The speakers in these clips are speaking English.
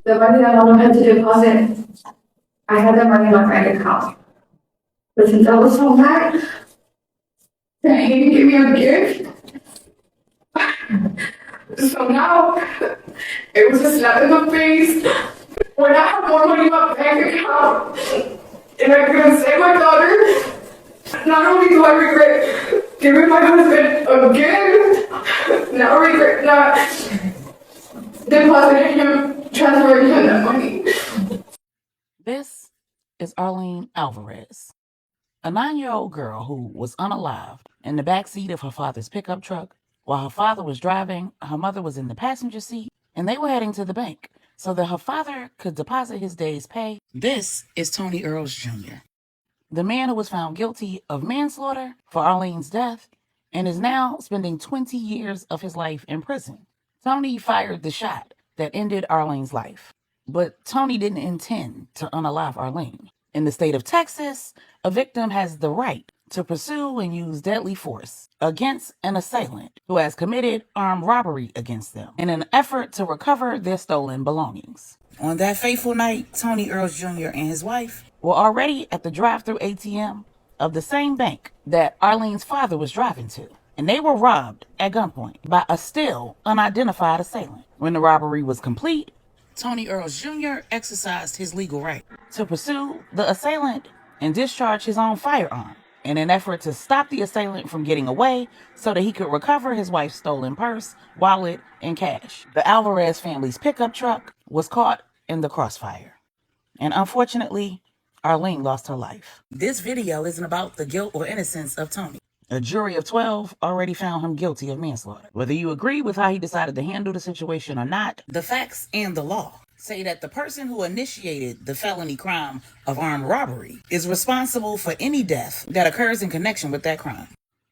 The money that Mama had to deposit, I had that money in my bank account. But since I was so mad that he didn't give me a gift, so now it was a slap in the face when I have more money in my bank account and I couldn't save my daughter. Not only do I regret giving my husband a gift, now I regret not depositing him, transferring him that money. This is Arlene Alvarez, a 9-year-old girl who was unalived in the back seat of her father's pickup truck. While her father was driving, her mother was in the passenger seat, and they were heading to the bank so that her father could deposit his day's pay. This is Tony Earls Jr., the man who was found guilty of manslaughter for Arlene's death and is now spending 20 years of his life in prison. Tony fired the shot that ended Arlene's life, but Tony didn't intend to unalive Arlene. In the state of Texas, a victim has the right to pursue and use deadly force against an assailant who has committed armed robbery against them in an effort to recover their stolen belongings. On that fateful night, Tony Earls Jr. and his wife were already at the drive-through ATM of the same bank that Arlene's father was driving to, and they were robbed at gunpoint by a still unidentified assailant. When the robbery was complete, Tony Earls Jr. exercised his legal right to pursue the assailant and discharge his own firearm in an effort to stop the assailant from getting away so that he could recover his wife's stolen purse, wallet, and cash. The Alvarez family's pickup truck was caught in the crossfire, and unfortunately, Arlene lost her life. This video isn't about the guilt or innocence of Tony. A jury of 12 already found him guilty of manslaughter. Whether you agree with how he decided to handle the situation or not, the facts and the law say that the person who initiated the felony crime of armed robbery is responsible for any death that occurs in connection with that crime.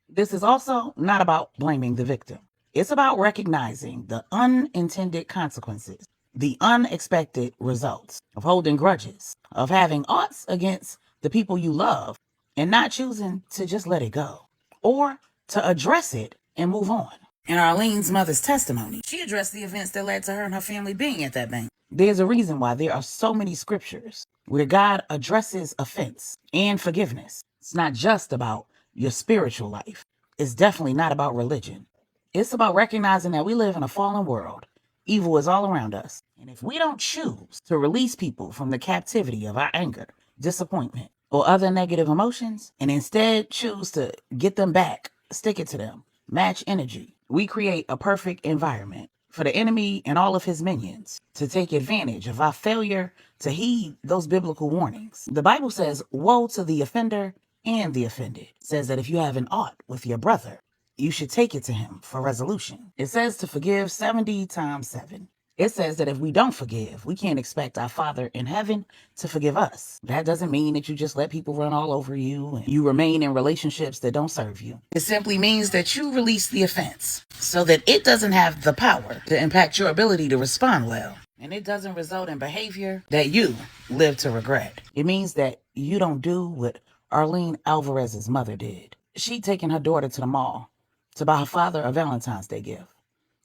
This is also not about blaming the victim. It's about recognizing the unintended consequences, the unexpected results of holding grudges, of having oughts against the people you love and not choosing to just let it go or to address it and move on. In Arlene's mother's testimony, she addressed the events that led to her and her family being at that bank. There's a reason why there are so many scriptures where God addresses offense and forgiveness. It's not just about your spiritual life. It's definitely not about religion. It's about recognizing that we live in a fallen world. Evil is all around us. And if we don't choose to release people from the captivity of our anger, disappointment, or other negative emotions, and instead choose to get them back, stick it to them, match energy, we create a perfect environment for the enemy and all of his minions to take advantage of our failure to heed those biblical warnings. The Bible says, woe to the offender and the offended. It says that if you have an ought with your brother, you should take it to him for resolution. It says to forgive 70 times 7. It says that if we don't forgive, we can't expect our Father in heaven to forgive us. That doesn't mean that you just let people run all over you and you remain in relationships that don't serve you. It simply means that you release the offense so that it doesn't have the power to impact your ability to respond well. And it doesn't result in behavior that you live to regret. It means that you don't do what Arlene Alvarez's mother did. She'd taken her daughter to the mall to buy her father a Valentine's Day gift.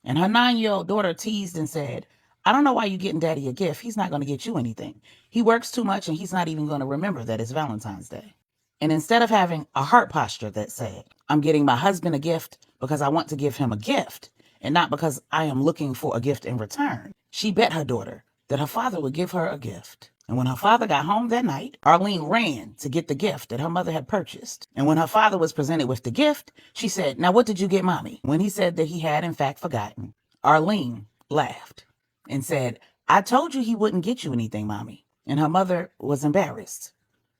And her 9-year-old daughter teased and said, I don't know why you're getting daddy a gift. He's not going to get you anything. He works too much and he's not even going to remember that it's Valentine's Day. And instead of having a heart posture that said, I'm getting my husband a gift because I want to give him a gift and not because I am looking for a gift in return, she bet her daughter that her father would give her a gift. And when her father got home that night, Arlene ran to get the gift that her mother had purchased. And when her father was presented with the gift, she said, now what did you get mommy? When he said that he had in fact forgotten, Arlene laughed and said, I told you he wouldn't get you anything, mommy. And her mother was embarrassed.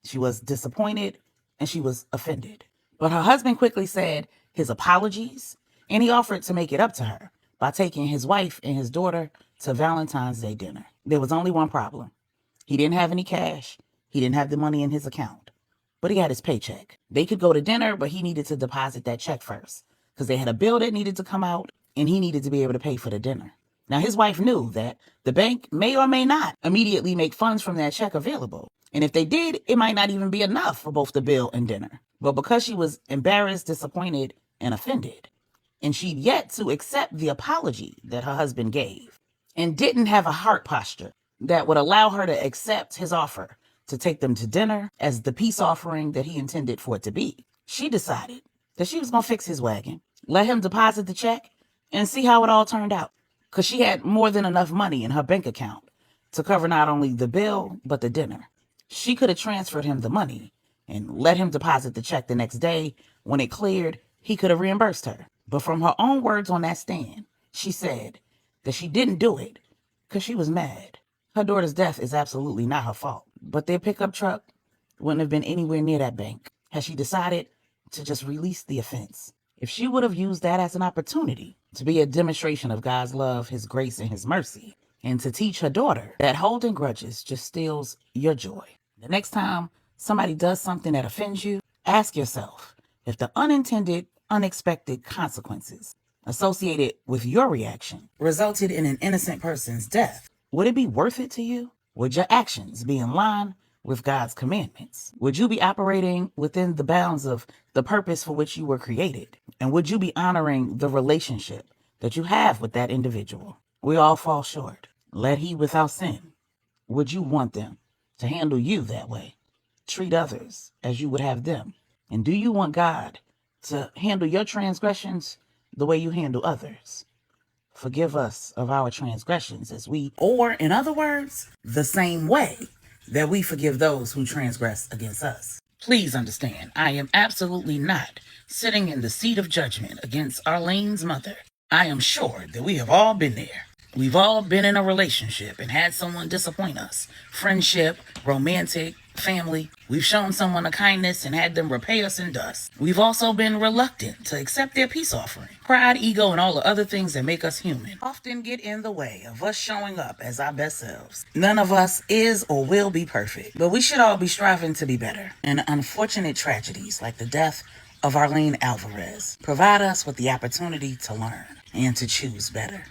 She was disappointed and she was offended. But her husband quickly said his apologies and he offered to make it up to her by taking his wife and his daughter to Valentine's Day dinner. There was only one problem. He didn't have any cash. He didn't have the money in his account, but he had his paycheck. They could go to dinner, but he needed to deposit that check first because they had a bill that needed to come out and he needed to be able to pay for the dinner. Now, his wife knew that the bank may or may not immediately make funds from that check available. And if they did, it might not even be enough for both the bill and dinner. But because she was embarrassed, disappointed, and offended, and she'd yet to accept the apology that her husband gave, and didn't have a heart posture that would allow her to accept his offer to take them to dinner as the peace offering that he intended for it to be. She decided that she was going to fix his wagon, let him deposit the check, and see how it all turned out. Because she had more than enough money in her bank account to cover not only the bill, but the dinner. She could have transferred him the money and let him deposit the check the next day. When it cleared, he could have reimbursed her. But from her own words on that stand, she said that she didn't do it because she was mad. Her daughter's death is absolutely not her fault, but their pickup truck wouldn't have been anywhere near that bank had she decided to just release the offense. If she would have used that as an opportunity to be a demonstration of God's love, his grace, and his mercy, and to teach her daughter that holding grudges just steals your joy. The next time somebody does something that offends you, ask yourself if the unintended, unexpected consequences associated with your reaction resulted in an innocent person's death. Would it be worth it to you? Would your actions be in line with God's commandments? Would you be operating within the bounds of the purpose for which you were created? And would you be honoring the relationship that you have with that individual? We all fall short. Let he without sin. Would you want them to handle you that way? Treat others as you would have them. And do you want God to handle your transgressions the way you handle others? Forgive us of our transgressions or in other words, the same way that we forgive those who transgress against us. Please understand, I am absolutely not sitting in the seat of judgment against Arlene's mother. I am sure that we have all been there. We've all been in a relationship and had someone disappoint us. Friendship, romantic, family. We've shown someone a kindness and had them repay us in dust. We've also been reluctant to accept their peace offering. Pride, ego, and all the other things that make us human often get in the way of us showing up as our best selves. None of us is or will be perfect, but we should all be striving to be better. And unfortunate tragedies like the death of Arlene Alvarez provide us with the opportunity to learn and to choose better.